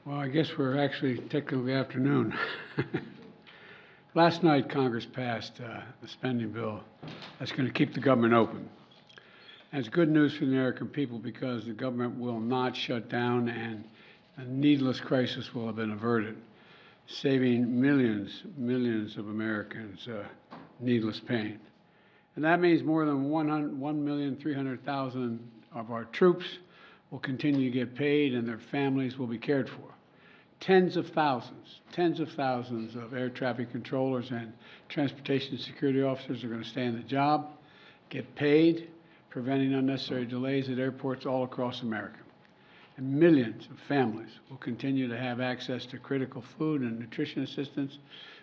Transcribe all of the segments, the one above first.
Well, I guess we're actually technically afternoon. Last night, Congress passed the spending bill that's going to keep the government open. And it's good news for the American people because the government will not shut down and a needless crisis will have been averted, saving millions of Americans needless pain. And that means more than 1,300,000 of our troops will continue to get paid and their families will be cared for. Tens of thousands of air traffic controllers and transportation security officers are going to stay on the job, get paid, preventing unnecessary delays at airports all across America. And millions of families will continue to have access to critical food and nutrition assistance,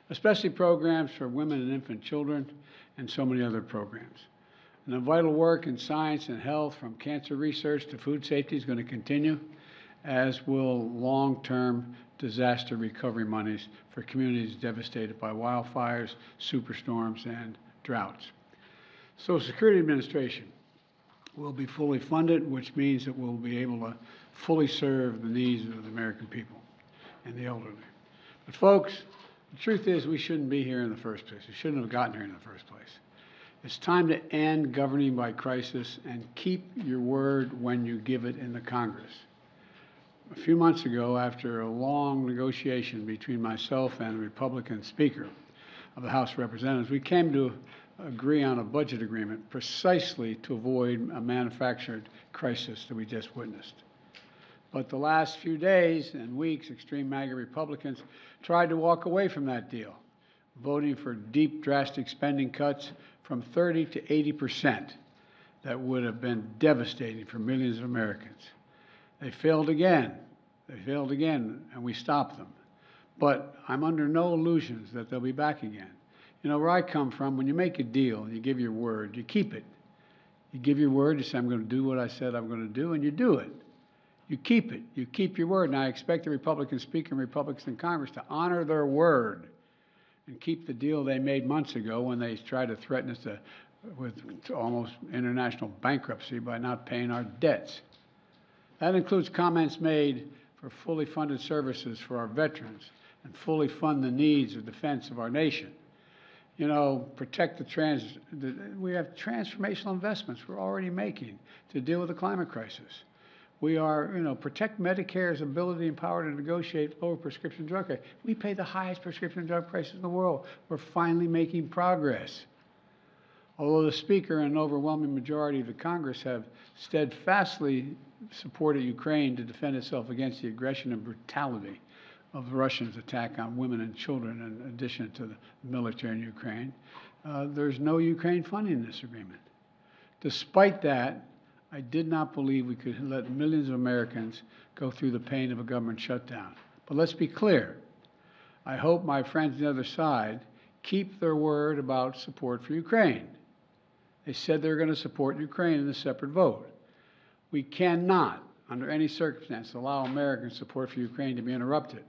especially programs for women and infant children, and so many other programs. And the vital work in science and health, from cancer research to food safety, is going to continue, as will long-term disaster recovery monies for communities devastated by wildfires, superstorms, and droughts. Social Security Administration will be fully funded, which means that we'll be able to fully serve the needs of the American people and the elderly. But folks, the truth is we shouldn't be here in the first place. We shouldn't have gotten here in the first place. It's time to end governing by crisis and keep your word when you give it in the Congress. A few months ago, after a long negotiation between myself and the Republican Speaker of the House of Representatives, we came to agree on a budget agreement precisely to avoid a manufactured crisis that we just witnessed. But the last few days and weeks, extreme MAGA Republicans tried to walk away from that deal, voting for deep, drastic spending cuts from 30 to 80% that would have been devastating for millions of Americans. They failed again, and we stopped them. But I'm under no illusions that they'll be back again. You know, where I come from, when you make a deal and you give your word, you keep it. You give your word, you say, I'm going to do what I said I'm going to do, and you do it. You keep it. You keep your word. And I expect the Republican Speaker and Republicans in Congress to honor their word and keep the deal they made months ago when they tried to threaten us with almost international bankruptcy by not paying our debts. That includes comments made for fully funded services for our veterans and fully fund the needs of defense of our nation. You know, we have transformational investments we're already making to deal with the climate crisis. We are, protect Medicare's ability and power to negotiate lower prescription drug prices. We pay the highest prescription drug prices in the world. We're finally making progress. Although the Speaker and an overwhelming majority of the Congress have steadfastly supported Ukraine to defend itself against the aggression and brutality of the Russians' attack on women and children, in addition to the military in Ukraine, there's no Ukraine funding in this agreement. Despite that, I did not believe we could let millions of Americans go through the pain of a government shutdown. But let's be clear. I hope my friends on the other side keep their word about support for Ukraine. They said they're going to support Ukraine in a separate vote. We cannot, under any circumstance, allow American support for Ukraine to be interrupted.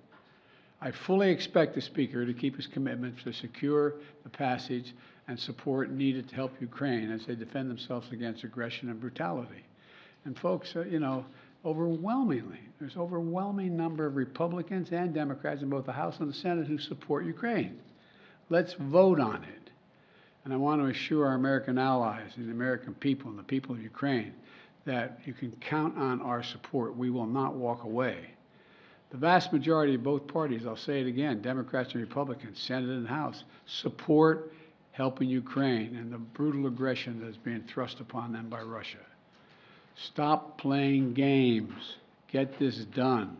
I fully expect the Speaker to keep his commitment to secure the passage and support needed to help Ukraine as they defend themselves against aggression and brutality. And folks, overwhelmingly, there's an overwhelming number of Republicans and Democrats in both the House and the Senate who support Ukraine. Let's vote on it. And I want to assure our American allies and the American people and the people of Ukraine that you can count on our support. We will not walk away. The vast majority of both parties, I'll say it again, Democrats and Republicans, Senate and House, support helping Ukraine and the brutal aggression that is being thrust upon them by Russia. Stop playing games. Get this done.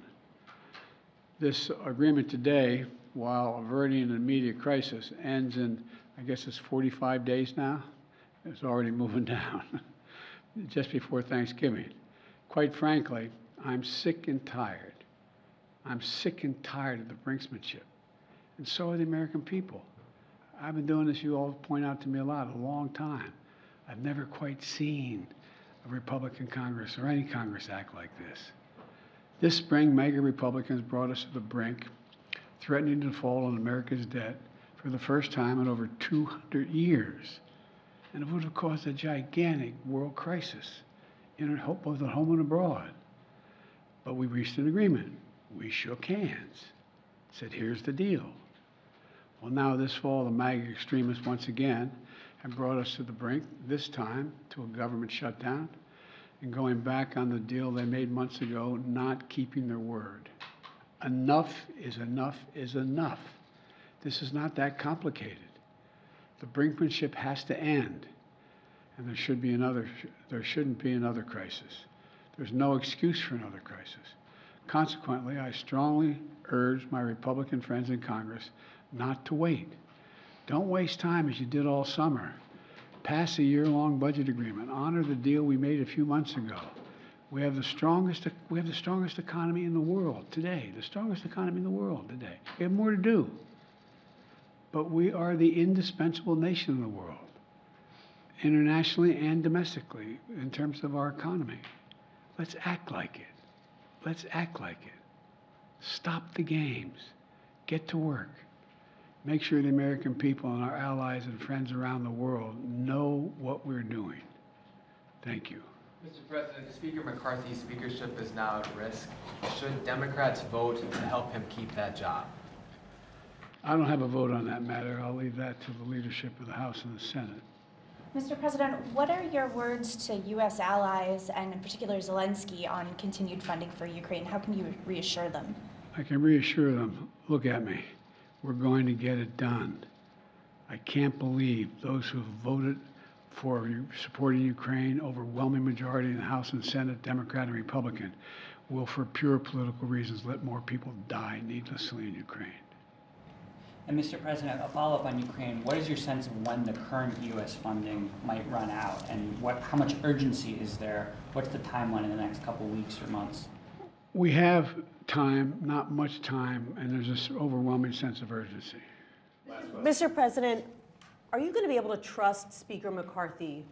This agreement today, while averting an immediate crisis, ends in, I guess it's 45 days now. It's already moving down, just before Thanksgiving. Quite frankly, I'm sick and tired. I'm sick and tired of the brinksmanship. And so are the American people. I've been doing this, you all point out to me a long time. I've never quite seen a Republican Congress or any Congress act like this. This spring, MAGA Republicans brought us to the brink, threatening to default on America's debt for the first time in over 200 years. And it would have caused a gigantic world crisis, both at home and abroad. But we reached an agreement. We shook hands, said, here's the deal. Well, now this fall, the MAGA extremists once again have brought us to the brink, this time to a government shutdown, and going back on the deal they made months ago, not keeping their word. Enough is enough is enough. This is not that complicated. The brinkmanship has to end, and there shouldn't be another crisis. There's no excuse for another crisis. Consequently, I strongly urge my Republican friends in Congress not to wait. Don't waste time as you did all summer. Pass a year-long budget agreement. Honor the deal we made a few months ago. We have the strongest economy in the world today. The strongest economy in the world today. We have more to do. But we are the indispensable nation in the world, internationally and domestically, in terms of our economy. Let's act like it. Let's act like it. Stop the games. Get to work. Make sure the American people and our allies and friends around the world know what we're doing. Thank you. Mr. President, Speaker McCarthy's speakership is now at risk. Should Democrats vote to help him keep that job? I don't have a vote on that matter. I'll leave that to the leadership of the House and the Senate. Mr. President, what are your words to U.S. allies, and in particular Zelensky, on continued funding for Ukraine? How can you reassure them? I can reassure them, look at me. We're going to get it done. I can't believe those who have voted for supporting Ukraine, overwhelming majority in the House and Senate, Democrat and Republican, will, for pure political reasons, let more people die needlessly in Ukraine. And Mr. President, a follow-up on Ukraine, what is your sense of when the current U.S. funding might run out, and how much urgency is there? What's the timeline in the next couple of weeks or months? We have time, not much time, and there's this overwhelming sense of urgency. Mr. President, are you going to be able to trust Speaker McCarthy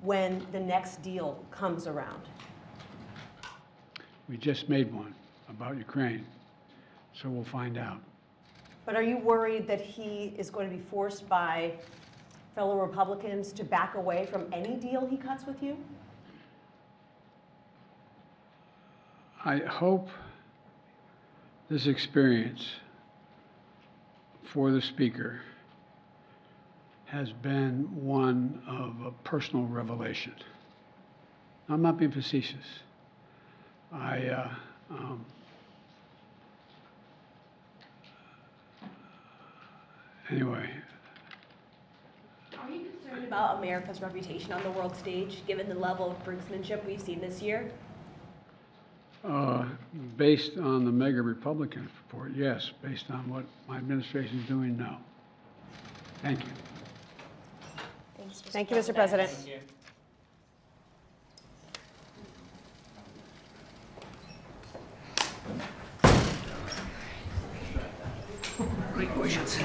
when the next deal comes around? We just made one about Ukraine, so we'll find out. But are you worried that he is going to be forced by fellow Republicans to back away from any deal he cuts with you? I hope this experience for the Speaker has been one of a personal revelation. I'm not being facetious. Anyway. Are you concerned about America's reputation on the world stage, given the level of brinksmanship we've seen this year? Based on the mega Republican report, yes. Based on what my administration is doing, no. Thank you. Thank you, Mr. President. Thank you. Great questions.